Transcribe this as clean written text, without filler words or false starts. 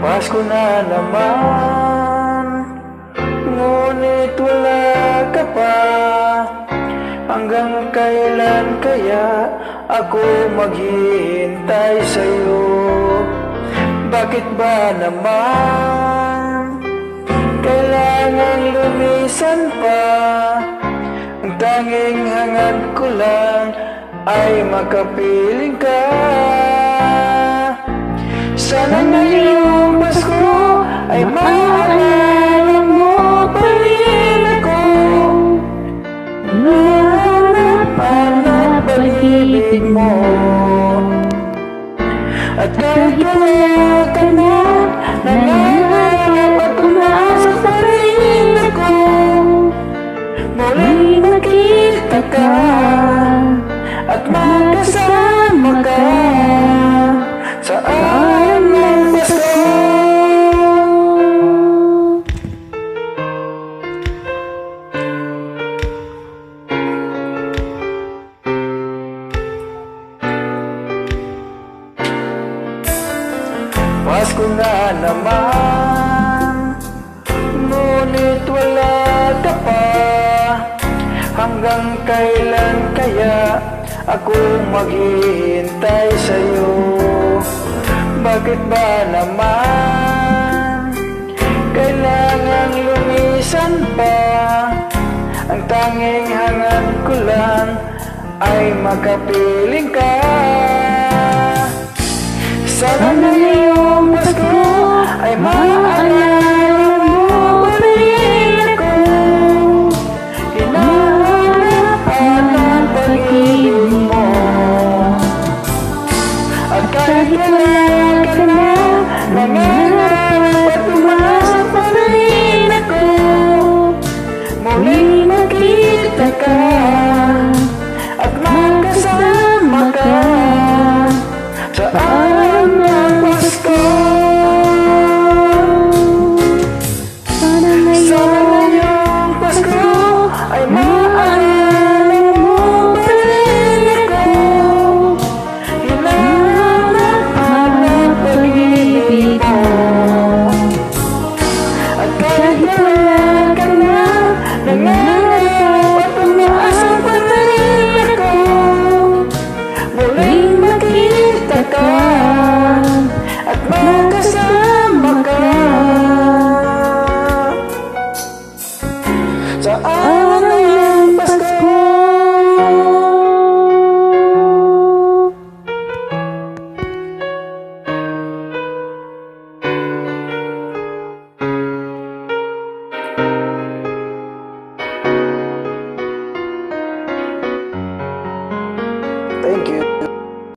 Pasko na naman, ngunit wala ka pa. Hanggang kailan kaya ako maghihintay sa'yo? Bakit ba naman kailangan lumisan pa? Ang tanging hangad ko lang ay makapiling ka. Sana ngayong Pasko ay maalala mo pa rin ako. Hanap pag-ibig mo. At kahit wala ka na, nangangarap at umasa pa rin ako. Muling makita ka at magkasama ka sa araw ng Pasko. Pasko na naman, ngunit wala ka pa. Hanggang kailan kaya ako maghihintay sa'yo? Bakit ba naman kailangan lumisan pa? Ang tanging hangad ko lang ay makapiling ka. Sana ngayong Pasko ay maalala mo pa rin ako. Hinahanap pag-ibig mo. At kahit wala ka na, nangangarap at umasa pa rin ako. Muling makita ka at magkasama ka sa araw ng Pasko. Sana ngayong Pasko ay maalala mo pa rin ako. Hinahanap pag-ibig mo. At kahit wala ka na, nangangarap at umaasa pa rin ako. Muling makita ka at magkasama ka sa araw ng Pasko. Thank you.